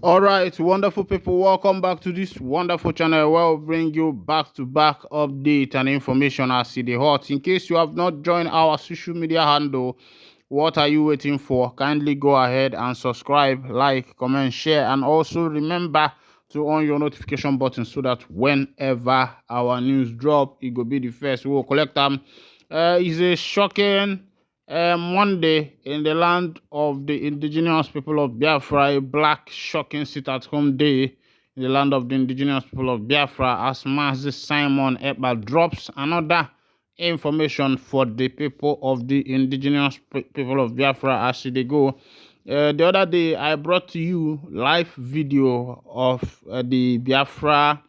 All right, wonderful people, welcome back to this wonderful channel where we'll bring you back-to-back update and information as see the hot. In case you have not joined our social media handle, what are you waiting for? Kindly go ahead and subscribe, like, comment, share, and also remember to on your notification button so that whenever our news drop, it will be the first. We will collect them. It's a shocking Monday in the land of the indigenous people of Biafra, a black shocking sit-at-home day in the land of the indigenous people of Biafra, as Master Simon Èkpá drops another information for the people of the indigenous people of Biafra as they go. The other day, I brought to you live video of the Biafra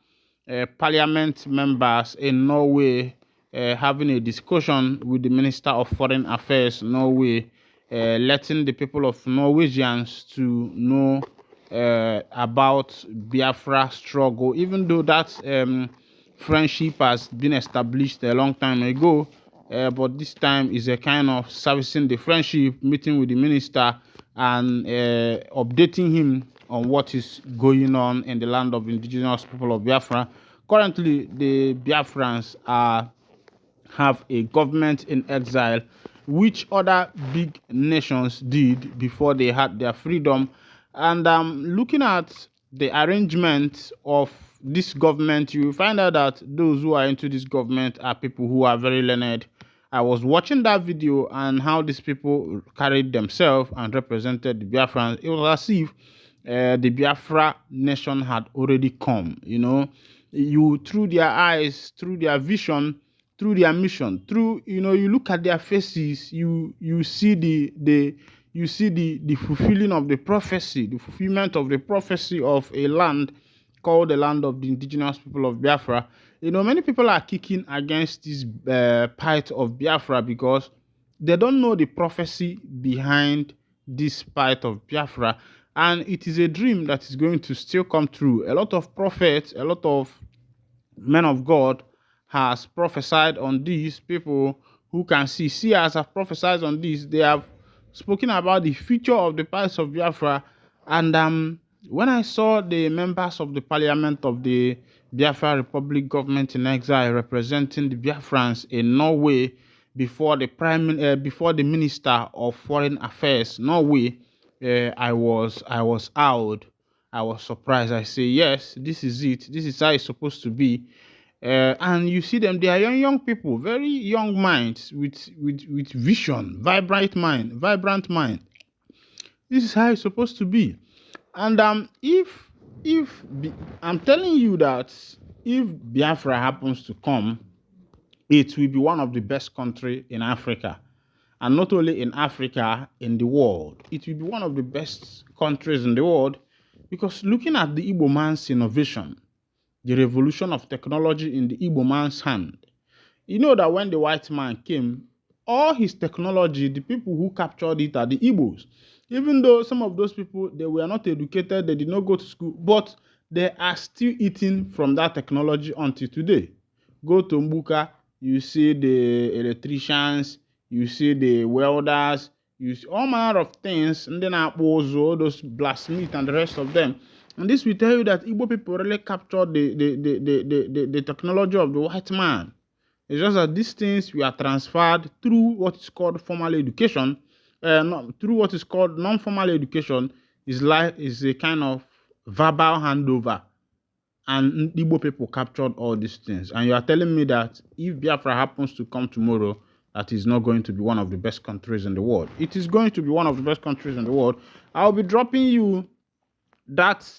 parliament members in Norway having a discussion with the Minister of Foreign Affairs Norway, letting the people of Norwegians to know about Biafra struggle, even though that friendship has been established a long time ago. But this time is a kind of servicing the friendship, meeting with the minister, and updating him on what is going on in the land of the indigenous people of Biafra. Currently, the Biafrans have a government in exile, which other big nations did before they had their freedom. And looking at the arrangement of this government, you will find out that those who are into this government are people who are very learned. I was watching that video and how these people carried themselves and represented the Biafrans. It was as if the Biafra nation had already come. You through their eyes, through their vision, through their mission, through you look at their faces, you see the fulfilling of the prophecy, the fulfillment of the prophecy of a land called the land of the indigenous people of Biafra. Many people are kicking against this part of Biafra because they don't know the prophecy behind this part of Biafra, and it is a dream that is going to still come true. A lot of prophets, a lot of men of God has prophesied on these. People who can see seers have prophesied on this. They have spoken about the future of the parts of Biafra. And when I saw the members of the parliament of the Biafra Republic government in exile representing the Biafrans in Norway before before the Minister of Foreign Affairs Norway, I was out. I was surprised. I say, yes, this is it. This is how it's supposed to be. And you see them; they are young people, very young minds with vision, vibrant mind. This is how it's supposed to be. And I'm telling you that if Biafra happens to come, it will be one of the best country in Africa, and not only in Africa, in the world. It will be one of the best countries in the world because looking at the Igbo man's innovation, the revolution of technology in the Igbo man's hand. You know that when the white man came, all his technology, the people who captured it are the Igbos. Even though some of those people, they were not educated, they did not go to school, but they are still eating from that technology until today. Go to Mbuka, you see the electricians, you see the welders, you see all manner of things, and then Akpozo, those blacksmiths and the rest of them. And this will tell you that Igbo people really captured the technology of the white man. It's just that these things were transferred through what is called formal education, through what is called non-formal education. Is a kind of verbal handover, and Igbo people captured all these things. And you are telling me that if Biafra happens to come tomorrow, that is not going to be one of the best countries in the world. It is going to be one of the best countries in the world. I'll be dropping you that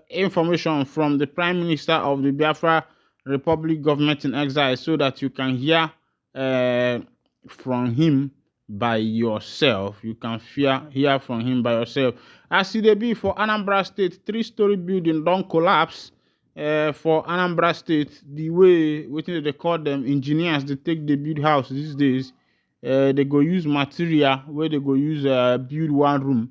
information from the Prime Minister of the Biafra Republic government in exile so that you can hear from him by yourself. You can hear from him by yourself. As it be for Anambra State, 3-story building don't collapse. For Anambra State, the way wetin they call them engineers, they take the build house these days. They go use material where they go use build one room,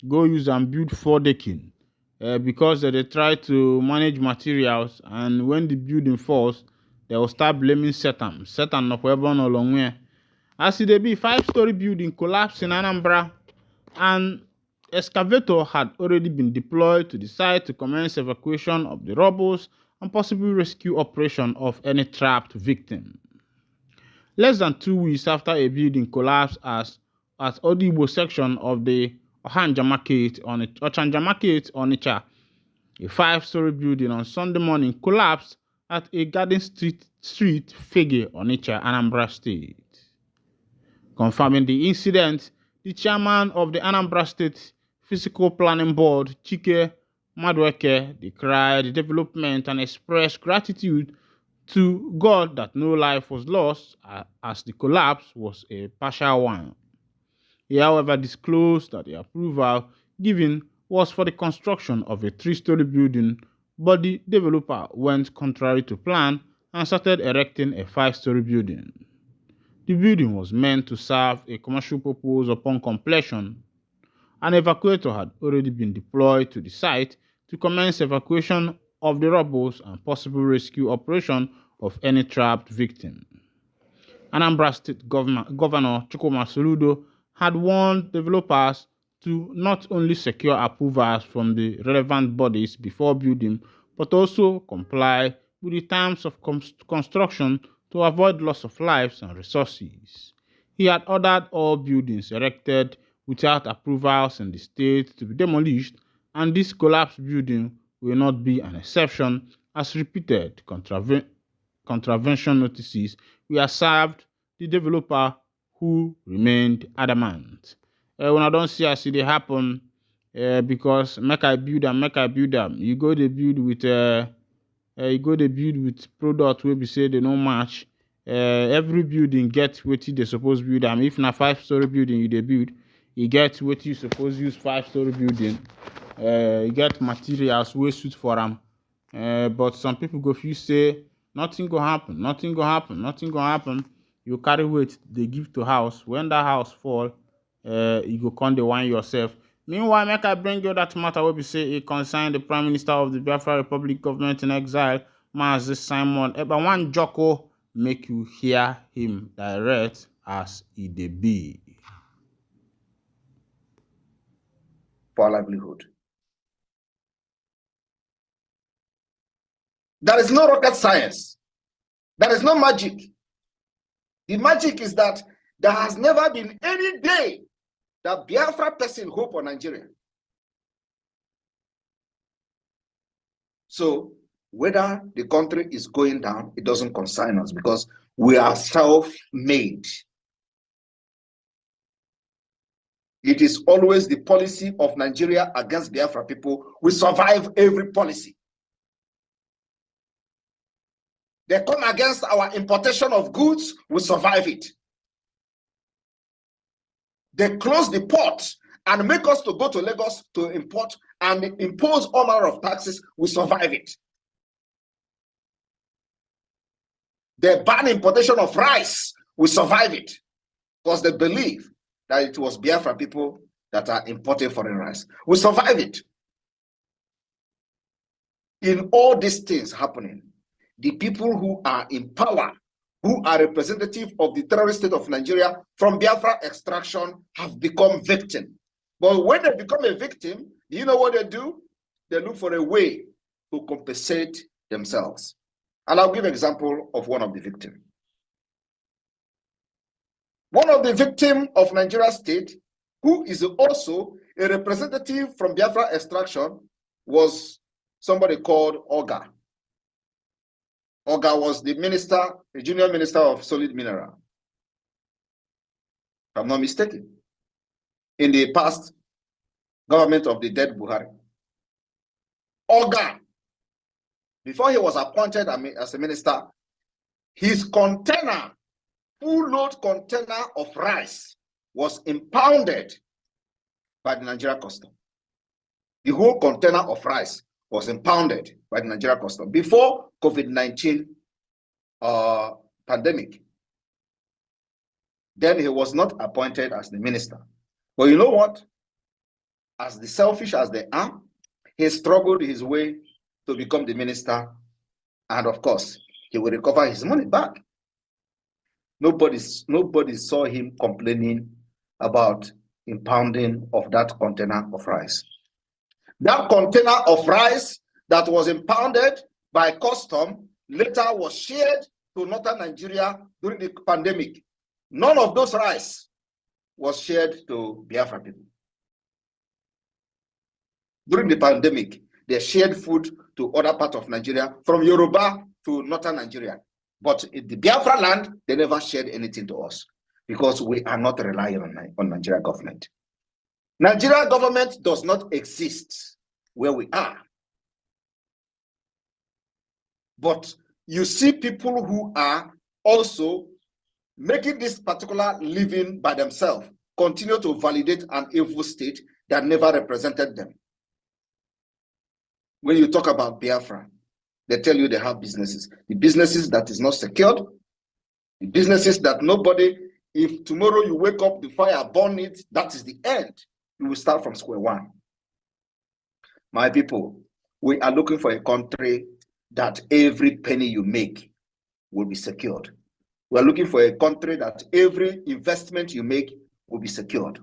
go use and build 4 decking. Because they try to manage materials, and when the building falls, they will start blaming Satan. Satan no kwebe no longwe. As it be 5-story building collapse in Anambra, and excavator had already been deployed to the site to commence evacuation of the rubble and possible rescue operation of any trapped victim. Less than 2 weeks after a building collapsed at Odigbo section of the Ochanja Market on Onitsha, a 5-story building on Sunday morning collapsed at a Garden Street, Fege, Onitsha, Anambra State. Confirming the incident, the chairman of the Anambra State Physical Planning Board, Chike Madueke, decried the development and expressed gratitude to God that no life was lost, as the collapse was a partial one. He, however, disclosed that the approval given was for the construction of a 3-story building, but the developer went contrary to plan and started erecting a 5-story building. The building was meant to serve a commercial purpose upon completion. An evacuator had already been deployed to the site to commence evacuation of the rubble and possible rescue operation of any trapped victim. Anambra State Governor Chukwuma Soludo had warned developers to not only secure approvals from the relevant bodies before building, but also comply with the terms of construction to avoid loss of lives and resources. He had ordered all buildings erected without approvals in the state to be demolished, and this collapsed building will not be an exception, as repeated contravention notices were served the developer, who remained adamant. When I don't see as it happen, because make I build am, you go to build with product wey be say they no match. Every building get wetin they suppose build am. If na 5-story building you dey build, you get wetin you suppose use 5-story building. You get materials wey suit for am. But some people go feel say nothing go happen. You carry weight they give to house. When that house fall, you go come dey whine yourself. Meanwhile, make I bring you that matter wey be say it concern the Prime Minister of the Biafra Republic government in exile, Mazi Simon Èkpá. One joko make you hear him direct as e dey be. For livelihood. There is no rocket science. There is no magic. The magic is that there has never been any day that Biafra person hope for Nigeria. So whether the country is going down, it doesn't concern us because we are self-made. It is always the policy of Nigeria against Biafra people. We survive every policy. They come against our importation of goods, we survive it. They close the port and make us to go to Lagos to import and impose all manner of taxes, we survive it. They ban importation of rice, we survive it. Because they believe that it was Biafra people that are importing foreign rice. We survive it. In all these things happening, the people who are in power, who are representative of the terrorist state of Nigeria from Biafra extraction, have become victim. But when they become a victim, you know what they do? They look for a way to compensate themselves. And I'll give an example of one of the victims. One of the victims of Nigeria state, who is also a representative from Biafra extraction, was somebody called Oga. Oga was the minister, the junior minister of solid mineral, if I'm not mistaken, in the past government of the dead Buhari. Oga, before he was appointed as a minister, his container, full load container of rice, was impounded by the Nigeria custom. The whole container of rice was impounded by the Nigeria custom before COVID-19 pandemic. Then he was not appointed as the minister. But you know what? As the selfish as they are, he struggled his way to become the minister. And of course, he will recover his money back. Nobody saw him complaining about impounding of that container of rice. That container of rice that was impounded by custom later was shared to northern Nigeria during the pandemic. None of those rice was shared to Biafra people. During the pandemic, they shared food to other parts of Nigeria, from Yoruba to northern Nigeria. But in the Biafra land, they never shared anything to us because we are not relying on Nigeria government. Nigeria government does not exist where we are. But you see people who are also making this particular living by themselves continue to validate an evil state that never represented them. When you talk about Biafra, they tell you they have businesses. The businesses that is not secured, the businesses that nobody, if tomorrow you wake up, the fire burn it, that is the end. You will start from square one. My people, we are looking for a country that every penny you make will be secured. We are looking for a country that every investment you make will be secured.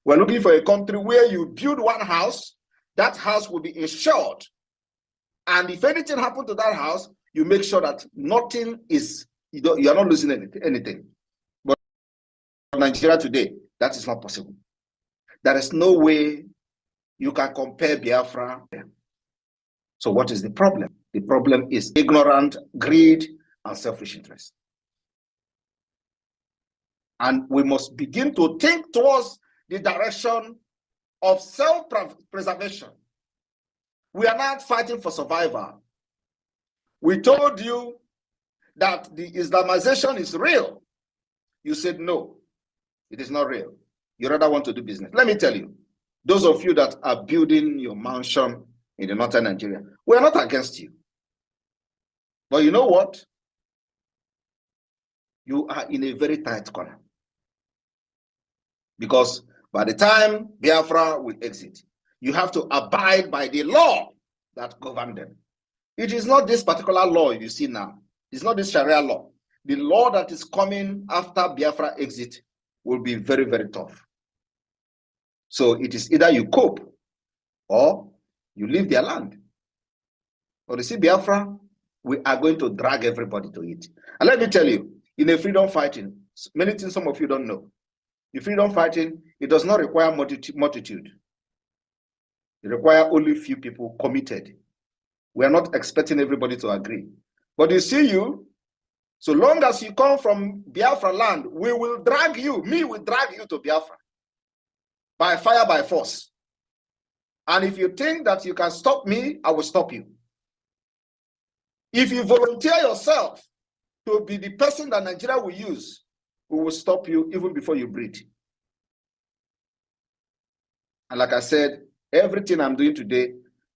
We are looking for a country where you build one house, that house will be insured. And if anything happens to that house, you make sure that nothing is, you are not losing anything. But in Nigeria today, that is not possible. There is no way you can compare Biafra. So what is the problem? The problem is ignorant greed and selfish interest. And we must begin to think towards the direction of self-preservation. We are not fighting for survival. We told you that the Islamization is real. You said, no, it is not real. You rather want to do business. Let me tell you, those of you that are building your mansion in the northern Nigeria, we are not against you. But you know what? You are in a very tight corner. Because by the time Biafra will exit, you have to abide by the law that governs them. It is not this particular law you see now. It's not this Sharia law. The law that is coming after Biafra exit will be very, very tough. So it is either you cope or you leave their land. But you see, Biafra, we are going to drag everybody to it. And let me tell you, in a freedom fighting, many things some of you don't know. In freedom fighting, it does not require multitude. It requires only few people committed. We are not expecting everybody to agree. But you see you, so long as you come from Biafra land, we will drag you, me will drag you to Biafra. By fire, by force. And if you think that you can stop me, I will stop you. If you volunteer yourself to be the person that Nigeria will use, we will stop you even before you breathe. And like I said, everything I'm doing today,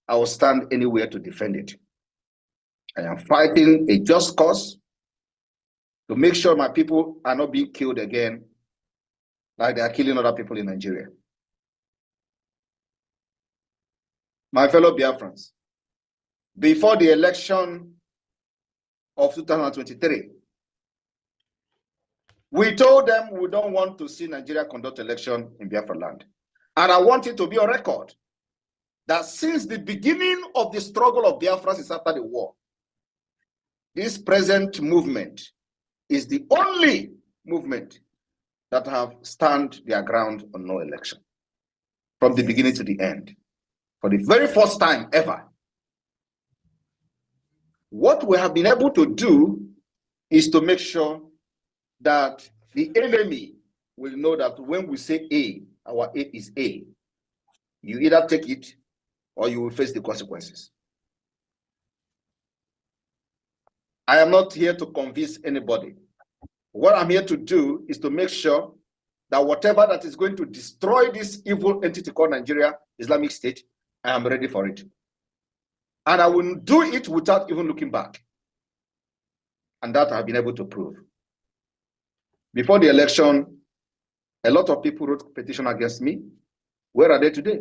I will stand anywhere to defend it. I am fighting a just cause to make sure my people are not being killed again like they are killing other people in Nigeria. My fellow Biafrans, before the election of 2023, we told them we don't want to see Nigeria conduct election in Biafra land. And I want it to be on record that since the beginning of the struggle of Biafra since after the war, this present movement is the only movement that have stand their ground on no election from the beginning to the end. For the very first time ever. What we have been able to do is to make sure that the enemy will know that when we say A, our A is A. You either take it or you will face the consequences. I am not here to convince anybody. What I'm here to do is to make sure that whatever that is going to destroy this evil entity called Nigeria, Islamic State, I am ready for it. And I will do it without even looking back. And that I've been able to prove. Before the election, a lot of people wrote petition against me. Where are they today?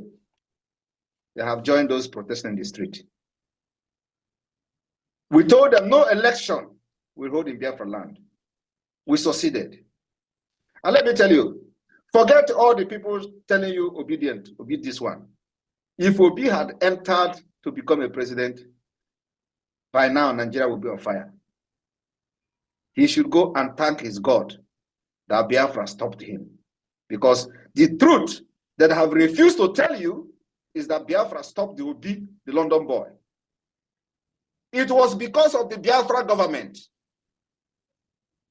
They have joined those protesting in the street. We told them no election will hold in Biafra land. We succeeded. And let me tell you, Forget all the people telling you obedient, obey this one. If Obi had entered to become a president, by now Nigeria will be on fire. He should go and thank his God that Biafra stopped him. Because the truth that I have refused to tell you is that Biafra stopped the Obi, the London boy. It was because of the Biafra government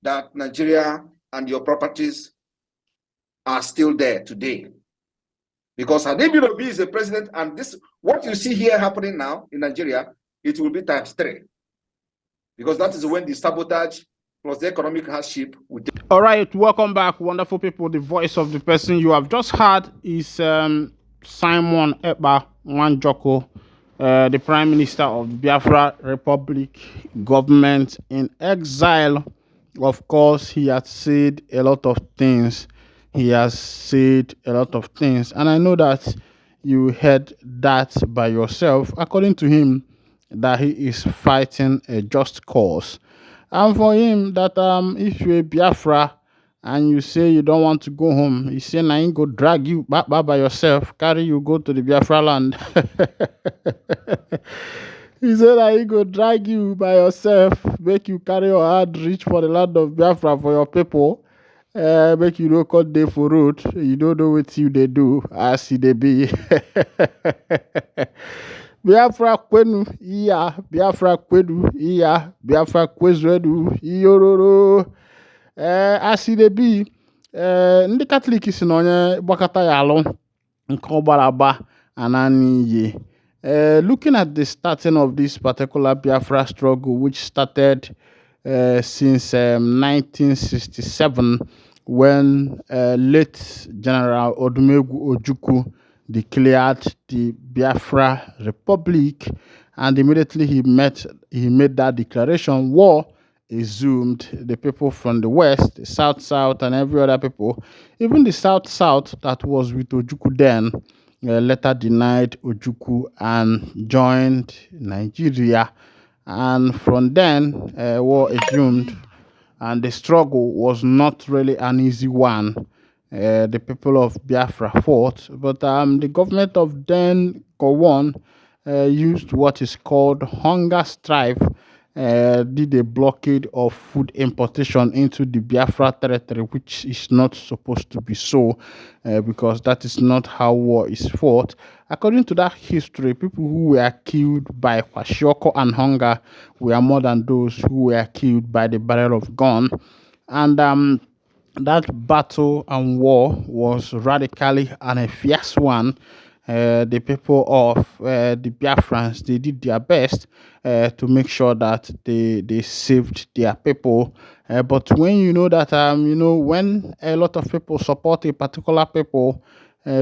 that Nigeria and your properties are still there today. Because Adebi Obi is a president, and this, what you see here happening now in Nigeria, it will be times 3. Because that is when the sabotage plus the economic hardship will take. All right, welcome back, wonderful people. The voice of the person you have just heard is Simon Èkpá Nwanjoko, the Prime Minister of the Biafra Republic government in exile. Of course, he has said a lot of things. And I know that you heard that by yourself. According to him, that he is fighting a just cause. And for him, that if you're a Biafra and you say you don't want to go home, he say I ain't go drag you back by yourself, carry you go to the Biafra land. He said I ain't go drag you by yourself, make you carry your hand reach for the land of Biafra for your people. Make you no cut day for road. You don't know what you they do as they be. Biafra kwenu iya, Biafra kwenu iya, Biafra kwezwedu iyororo. As they be, ndị Catholic si na onye gbakọta ya alụ nke ọgbara agba anani ye. Looking at the starting of this particular Biafra struggle, which started since 1967, when late General Odumegwu Ojukwu declared the Biafra Republic, and immediately he made that declaration, war assumed. The people from the west, the south, and every other people, even the south that was with Ojukwu then, later denied Ojukwu and joined Nigeria. And from then, war assumed, and the struggle was not really an easy one. The people of Biafra fought, but the government of then Gowon used what is called hunger strike, did a blockade of food importation into the Biafra territory, which is not supposed to be so, because that is not how war is fought. According to that history, people who were killed by kwashiorkor and hunger were more than those who were killed by the barrel of gun. And that battle and war was radically and a fierce one. The people of the Biafrans, they did their best to make sure that they saved their people. But when you know that, when a lot of people support a particular people,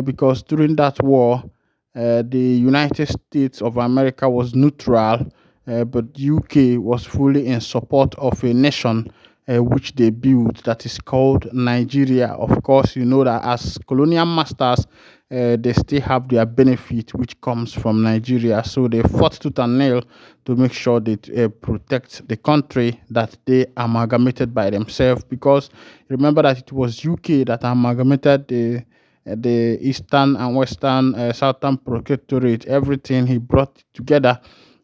because during that war, the United States of America was neutral, but UK was fully in support of a nation which they built, that is called Nigeria. Of course, you know that as colonial masters, they still have their benefit which comes from Nigeria. So they fought tooth and nail to make sure they protect the country that they amalgamated by themselves. Because remember that it was UK that amalgamated the eastern and western southern protectorate. Everything he brought together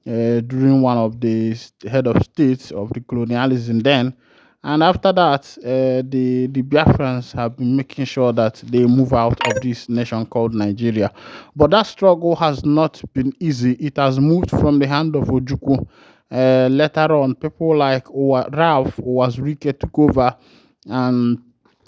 during one of the head of states of the colonialism then. And after that, the Biafrans have been making sure that they move out of this nation called Nigeria. But that struggle has not been easy. It has moved from the hand of Ojukwu. Later on, people like Ralph Uwazurike took over. And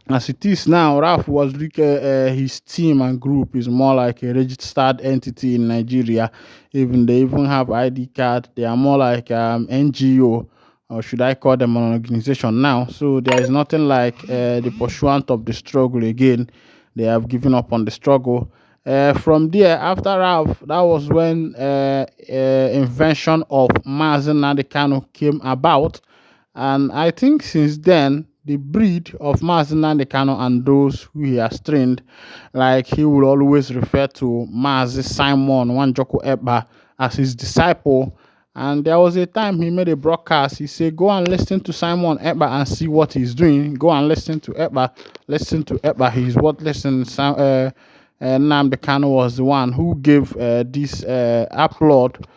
as it is now, Ralph Uwazurike, his team and group is more like a registered entity in Nigeria. They even have ID card. They are more like NGO, or should I call them an organization now? So there is nothing like the pursuant of the struggle again. They have given up on the struggle. From there, after Ralph, that was when invention of Mazi Nnamdi Kanu came about. And I think since then, the breed of Mazi Nnamdi Kanu and those who he has trained, like he will always refer to Mazi Simon Nwanjoko Èkpá as his disciple, And there was a time he made a broadcast. He said, "Go and listen to Simon Èkpá and see what he's doing. Go and listen to Èkpá. Listen to Èkpá. He's what listen." Nnamdi Kanu was the one who gave this applaud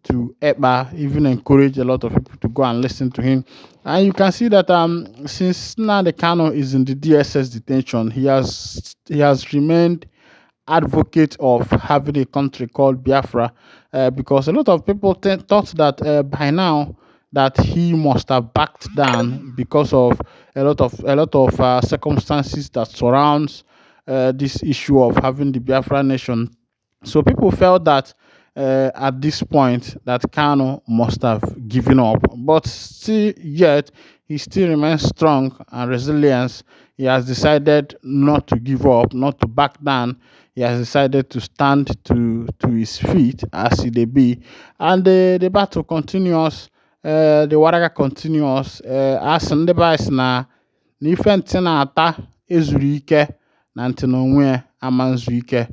to Èkpá, even encouraged a lot of people to go and listen to him. And you can see that since Nnamdi Kanu is in the DSS detention, he has remained advocate of having a country called Biafra, because a lot of people thought that by now that he must have backed down because of a lot of circumstances that surrounds this issue of having the Biafra nation. So people felt that at this point that Kano must have given up, but still yet he still remains strong and resilient. He has decided not to give up, not to back down. He has decided to stand to his feet as he be, and the battle continues. The waraga continues. As ndị boys na ife ntị na-ata ezuru ike na ntị na onwe ya ama nzu ike.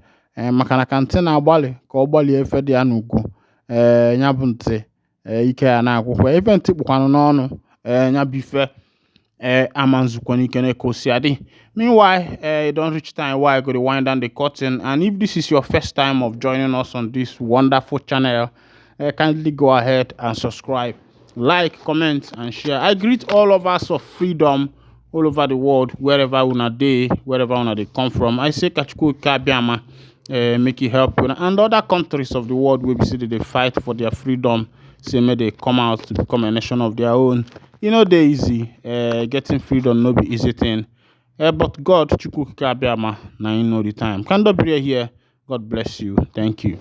Maka na ka ntị na-agbalị ka ọ gbalie efe dị ya n'ugwu, ya bụ ntị ike ya na-agwụkwa. Ife ntị kpụkwanụ n'ọnụ, ya bụ ife ama nzukọ n'ike na-ekosi adị. Meanwhile, it don't reach time why I go to wind down the curtain. And if this is your first time of joining us on this wonderful channel, kindly go ahead and subscribe, like, comment, and share. I greet all of us of freedom all over the world, wherever una dey, wherever una dey come from. I say Kachukwu Kabiama, make it help una. And other countries of the world wey be say they fight for their freedom, say may they come out to become a nation of their own. You know they easy. Getting freedom no be easy thing. But God, Chukwu Kabiama, now you know the time. Kando here. God bless you. Thank you.